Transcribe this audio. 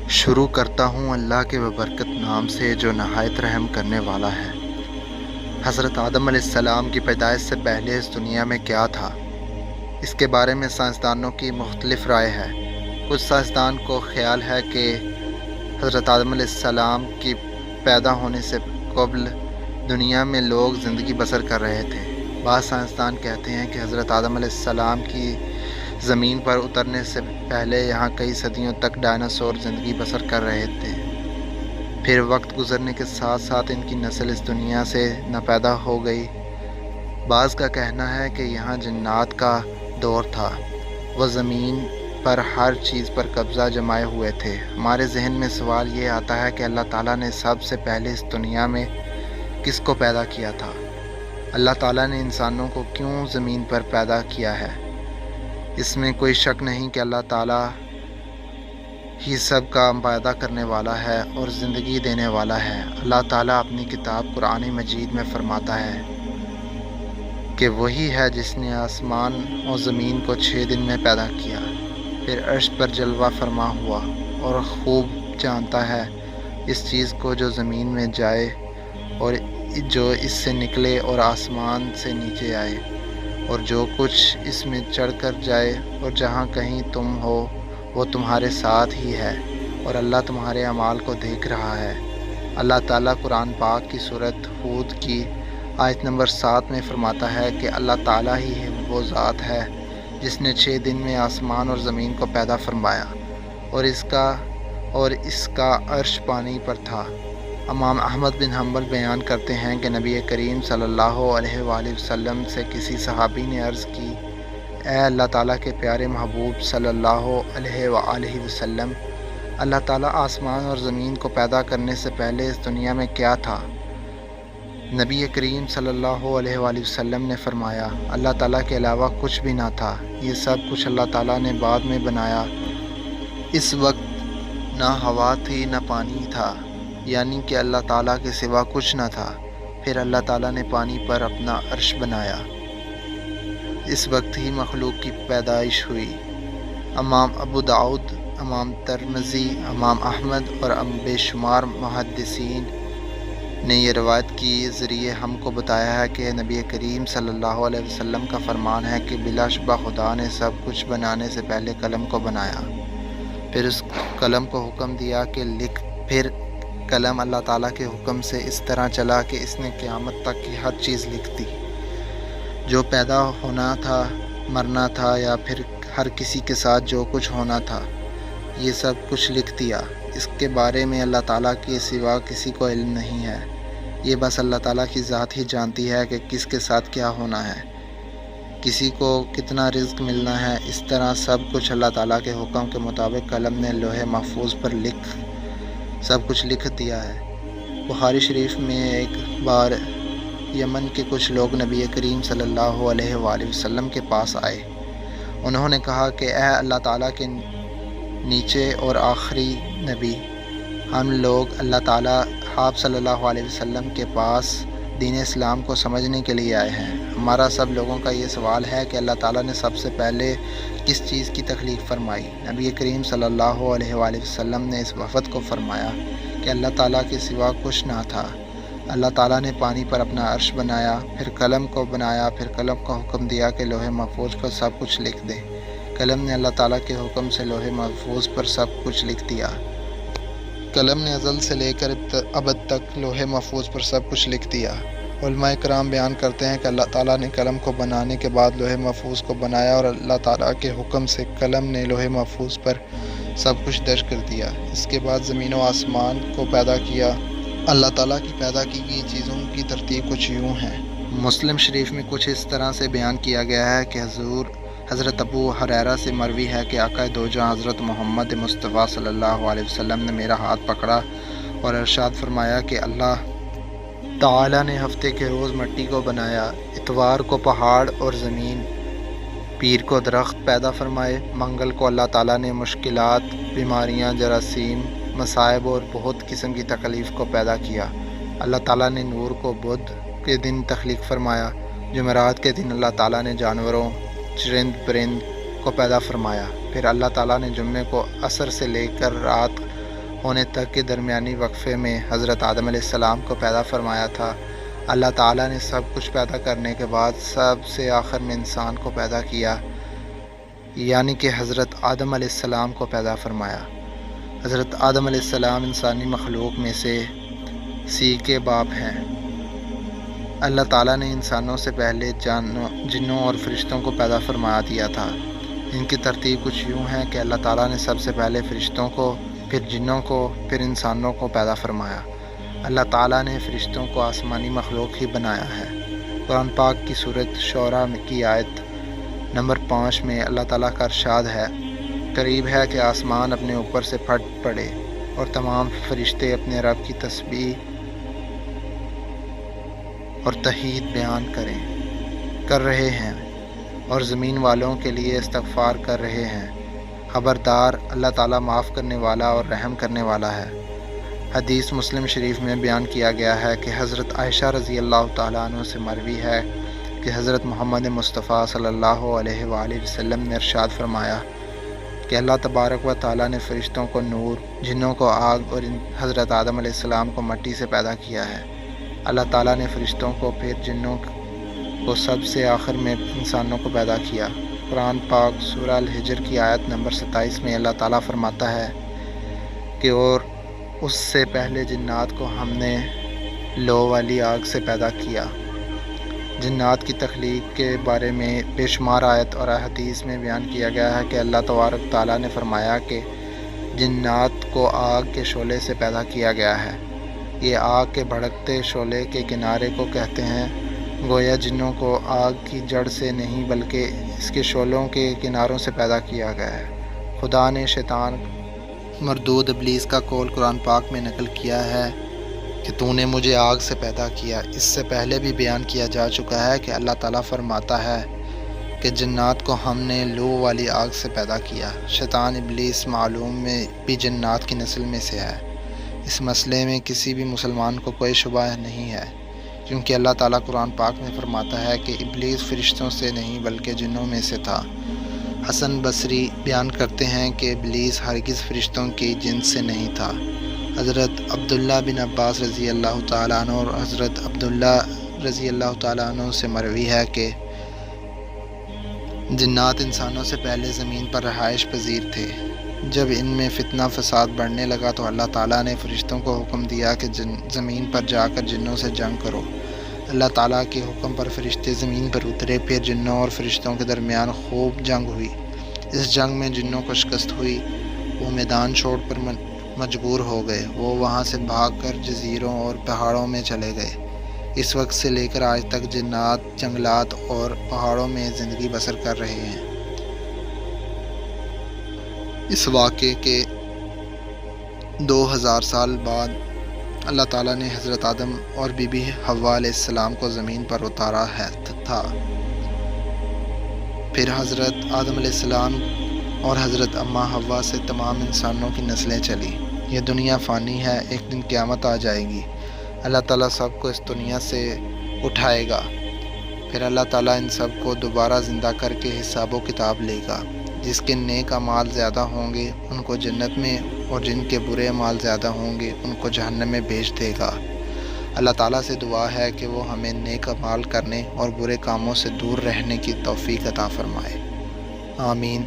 شروع کرتا ہوں اللہ کے ببرکت نام سے جو نہایت رحم کرنے والا ہے۔ حضرت آدم علیہ السلام کی پیدائش سے پہلے اس دنیا میں کیا تھا؟ اس کے بارے میں سائنسدانوں کی مختلف رائے ہے۔ کچھ سائنسدان کو خیال ہے کہ حضرت آدم علیہ السلام کی پیدا ہونے سے قبل دنیا میں لوگ زندگی بسر کر رہے تھے۔ بعض سائنسدان کہتے ہیں کہ حضرت آدم علیہ السلام کی زمین پر اترنے سے پہلے یہاں کئی صدیوں تک ڈائناسور زندگی بسر کر رہے تھے۔ پھر وقت گزرنے کے ساتھ ساتھ ان کی نسل اس دنیا سے ناپیدا ہو گئی۔ بعض کا کہنا ہے کہ یہاں جنات کا دور تھا، وہ زمین پر ہر چیز پر قبضہ جمائے ہوئے تھے۔ ہمارے ذہن میں سوال یہ آتا ہے کہ اللہ تعالیٰ نے سب سے پہلے اس دنیا میں کس کو پیدا کیا تھا؟ اللہ تعالیٰ نے انسانوں کو کیوں زمین پر پیدا کیا ہے؟ اس میں کوئی شک نہیں کہ اللہ تعالیٰ ہی سب کا پیدا کرنے والا ہے اور زندگی دینے والا ہے۔ اللہ تعالیٰ اپنی کتاب قرآن مجید میں فرماتا ہے کہ وہی ہے جس نے آسمان اور زمین کو 6 دن میں پیدا کیا، پھر عرش پر جلوہ فرما ہوا اور خوب جانتا ہے اس چیز کو جو زمین میں جائے اور جو اس سے نکلے اور آسمان سے نیچے آئے اور جو کچھ اس میں چڑھ کر جائے، اور جہاں کہیں تم ہو وہ تمہارے ساتھ ہی ہے، اور اللہ تمہارے اعمال کو دیکھ رہا ہے۔ اللہ تعالیٰ قرآن پاک کی سورۃ ہود کی آیت نمبر 7 میں فرماتا ہے کہ اللہ تعالیٰ ہی وہ ذات ہے جس نے 6 دن میں آسمان اور زمین کو پیدا فرمایا اور اس کا عرش پانی پر تھا۔ امام احمد بن حنبل بیان کرتے ہیں کہ نبی کریم صلی اللہ علیہ وآلہ وسلم سے کسی صحابی نے عرض کی، اے اللہ تعالیٰ کے پیارے محبوب صلی اللہ علیہ وآلہ وسلم، اللہ تعالیٰ آسمان اور زمین کو پیدا کرنے سے پہلے اس دنیا میں کیا تھا؟ نبی کریم صلی اللہ علیہ وآلہ وسلم نے فرمایا، اللہ تعالیٰ کے علاوہ کچھ بھی نہ تھا، یہ سب کچھ اللہ تعالیٰ نے بعد میں بنایا۔ اس وقت نہ ہوا تھی نہ پانی تھا، یعنی کہ اللہ تعالیٰ کے سوا کچھ نہ تھا۔ پھر اللہ تعالیٰ نے پانی پر اپنا عرش بنایا، اس وقت ہی مخلوق کی پیدائش ہوئی۔ امام ابو داؤد، امام ترمذی، امام احمد اور بے شمار محدثین نے یہ روایت کی ذریعے ہم کو بتایا ہے کہ نبی کریم صلی اللہ علیہ وسلم کا فرمان ہے کہ بلا شبہ خدا نے سب کچھ بنانے سے پہلے قلم کو بنایا، پھر اس قلم کو حکم دیا کہ لکھ۔ پھر قلم اللہ تعالیٰ کے حکم سے اس طرح چلا کہ اس نے قیامت تک کی ہر چیز لکھ دی، جو پیدا ہونا تھا، مرنا تھا، یا پھر ہر کسی کے ساتھ جو کچھ ہونا تھا، یہ سب کچھ لکھ دیا۔ اس کے بارے میں اللہ تعالیٰ کے سوا کسی کو علم نہیں ہے، یہ بس اللہ تعالیٰ کی ذات ہی جانتی ہے کہ کس کے ساتھ کیا ہونا ہے، کسی کو کتنا رزق ملنا ہے۔ اس طرح سب کچھ اللہ تعالیٰ کے حکم کے مطابق قلم نے لوح محفوظ پر سب کچھ لکھ دیا ہے۔ بخاری شریف میں ایک بار یمن کے کچھ لوگ نبی کریم صلی اللہ علیہ وآلہ وسلم کے پاس آئے۔ انہوں نے کہا کہ اے اللہ تعالیٰ کے نیچے اور آخری نبی، ہم لوگ اللہ تعالیٰ آپ صلی اللہ علیہ وسلم کے پاس دین اسلام کو سمجھنے کے لیے آئے ہیں۔ ہمارا سب لوگوں کا یہ سوال ہے کہ اللہ تعالیٰ نے سب سے پہلے کس چیز کی تخلیق فرمائی؟ نبی کریم صلی اللہ علیہ وآلہ وسلم نے اس وفد کو فرمایا کہ اللہ تعالیٰ کے سوا کچھ نہ تھا۔ اللہ تعالیٰ نے پانی پر اپنا عرش بنایا، پھر قلم کو بنایا، پھر قلم کو حکم دیا کہ لوح محفوظ پر سب کچھ لکھ دے۔ قلم نے اللہ تعالیٰ کے حکم سے لوح محفوظ پر سب کچھ لکھ دیا۔ قلم نے ازل سے لے کر ابد تک لوح محفوظ پر سب کچھ لکھ دیا۔ علماء کرام بیان کرتے ہیں کہ اللہ تعالیٰ نے قلم کو بنانے کے بعد لوح محفوظ کو بنایا، اور اللہ تعالیٰ کے حکم سے قلم نے لوح محفوظ پر سب کچھ درج کر دیا۔ اس کے بعد زمین و آسمان کو پیدا کیا۔ اللہ تعالیٰ کی پیدا کی گئی چیزوں کی ترتیب کچھ یوں ہے۔ مسلم شریف میں کچھ اس طرح سے بیان کیا گیا ہے کہ حضرت ابو ہریرہ سے مروی ہے کہ آقا دو جہاں حضرت محمد مصطفیٰ صلی اللہ علیہ وسلم نے میرا ہاتھ پکڑا اور ارشاد فرمایا کہ اللہ تعالیٰ نے ہفتے کے روز مٹی کو بنایا، اتوار کو پہاڑ اور زمین، پیر کو درخت پیدا فرمائے، منگل کو اللہ تعالیٰ نے مشکلات، بیماریاں، جراثیم، مصائب اور بہت قسم کی تکلیف کو پیدا کیا۔ اللہ تعالیٰ نے نور کو بدھ کے دن تخلیق فرمایا، جمعرات کے دن اللہ تعالیٰ نے جانوروں، چرند پرند کو پیدا فرمایا۔ پھر اللہ تعالیٰ نے جمعے کو عصر سے لے کر رات ہونے تک کے درمیانی وقفے میں حضرت آدم علیہ السلام کو پیدا فرمایا تھا۔ اللہ تعالیٰ نے سب کچھ پیدا کرنے کے بعد سب سے آخر میں انسان کو پیدا کیا، یعنی کہ حضرت آدم علیہ السلام کو پیدا فرمایا۔ حضرت آدم علیہ السلام انسانی مخلوق میں سے سی کے باپ ہیں۔ اللہ تعالیٰ نے انسانوں سے پہلے جنوں اور فرشتوں کو پیدا فرما دیا تھا۔ ان کی ترتیب کچھ یوں ہے کہ اللہ تعالیٰ نے سب سے پہلے فرشتوں کو، پھر جنوں کو، پھر انسانوں کو پیدا فرمایا۔ اللہ تعالیٰ نے فرشتوں کو آسمانی مخلوق ہی بنایا ہے۔ قرآن پاک کی سورۃ شعراء کی آیت نمبر 5 میں اللہ تعالیٰ کا ارشاد ہے، قریب ہے کہ آسمان اپنے اوپر سے پھٹ پڑے اور تمام فرشتے اپنے رب کی تسبیح اور تحمید بیان کر رہے ہیں اور زمین والوں کے لیے استغفار کر رہے ہیں۔ خبردار، اللہ تعالیٰ معاف کرنے والا اور رحم کرنے والا ہے۔ حدیث مسلم شریف میں بیان کیا گیا ہے کہ حضرت عائشہ رضی اللہ تعالیٰ عنہ سے مروی ہے کہ حضرت محمد مصطفیٰ صلی اللہ علیہ وآلہ وسلم نے ارشاد فرمایا کہ اللہ تبارک و تعالیٰ نے فرشتوں کو نور، جنوں کو آگ اور حضرت آدم علیہ السلام کو مٹی سے پیدا کیا ہے۔ اللہ تعالیٰ نے فرشتوں کو، پھر جنوں کو، سب سے آخر میں انسانوں کو پیدا کیا۔ قرآن پاک سورہ الحجر کی آیت نمبر 27 میں اللہ تعالیٰ فرماتا ہے کہ اور اس سے پہلے جنات کو ہم نے لو والی آگ سے پیدا کیا۔ جنات کی تخلیق کے بارے میں بے شمار آیت اور حدیث میں بیان کیا گیا ہے کہ اللہ تبارک تعالیٰ نے فرمایا کہ جنات کو آگ کے شعلے سے پیدا کیا گیا ہے۔ یہ آگ کے بھڑکتے شعلے کے کنارے کو کہتے ہیں۔ گویا جنوں کو آگ کی جڑ سے نہیں بلکہ اس کے شعلوں کے کناروں سے پیدا کیا گیا ہے۔ خدا نے شیطان مردود ابلیس کا قول قرآن پاک میں نقل کیا ہے کہ تو نے مجھے آگ سے پیدا کیا۔ اس سے پہلے بھی بیان کیا جا چکا ہے کہ اللہ تعالیٰ فرماتا ہے کہ جنات کو ہم نے لو والی آگ سے پیدا کیا۔ شیطان ابلیس معلوم میں بھی جنات کی نسل میں سے ہے۔ اس مسئلے میں کسی بھی مسلمان کو کوئی شبہ نہیں ہے، کیونکہ اللہ تعالیٰ قرآن پاک میں فرماتا ہے کہ ابلیس فرشتوں سے نہیں بلکہ جنوں میں سے تھا۔ حسن بصری بیان کرتے ہیں کہ ابلیس ہرگز فرشتوں کی جنس سے نہیں تھا۔ حضرت عبداللہ بن عباس رضی اللہ تعالیٰ عنہ اور حضرت عبداللہ رضی اللہ تعالیٰ عنہ سے مروی ہے کہ جنات انسانوں سے پہلے زمین پر رہائش پذیر تھے۔ جب ان میں فتنہ فساد بڑھنے لگا تو اللہ تعالیٰ نے فرشتوں کو حکم دیا کہ زمین پر جا کر جنوں سے جنگ کرو۔ اللہ تعالیٰ کے حکم پر فرشتے زمین پر اترے، پھر جنوں اور فرشتوں کے درمیان خوب جنگ ہوئی۔ اس جنگ میں جنوں کو شکست ہوئی، وہ میدان چھوڑ پر مجبور ہو گئے۔ وہ وہاں سے بھاگ کر جزیروں اور پہاڑوں میں چلے گئے۔ اس وقت سے لے کر آج تک جنات جنگلات اور پہاڑوں میں زندگی بسر کر رہے ہیں۔ اس واقعے کے 2000 سال بعد اللہ تعالیٰ نے حضرت آدم اور بی بی حوا علیہ السلام کو زمین پر اتارا تھا۔ پھر حضرت آدم علیہ السلام اور حضرت اماں حوا سے تمام انسانوں کی نسلیں چلی۔ یہ دنیا فانی ہے، ایک دن قیامت آ جائے گی۔ اللہ تعالیٰ سب کو اس دنیا سے اٹھائے گا، پھر اللہ تعالیٰ ان سب کو دوبارہ زندہ کر کے حساب و کتاب لے گا۔ جس کے نیک اعمال زیادہ ہوں گے ان کو جنت میں، اور جن کے برے اعمال زیادہ ہوں گے ان کو جہنم میں بھیج دے گا۔ اللہ تعالیٰ سے دعا ہے کہ وہ ہمیں نیک اعمال کرنے اور برے کاموں سے دور رہنے کی توفیق عطا فرمائے۔ آمین۔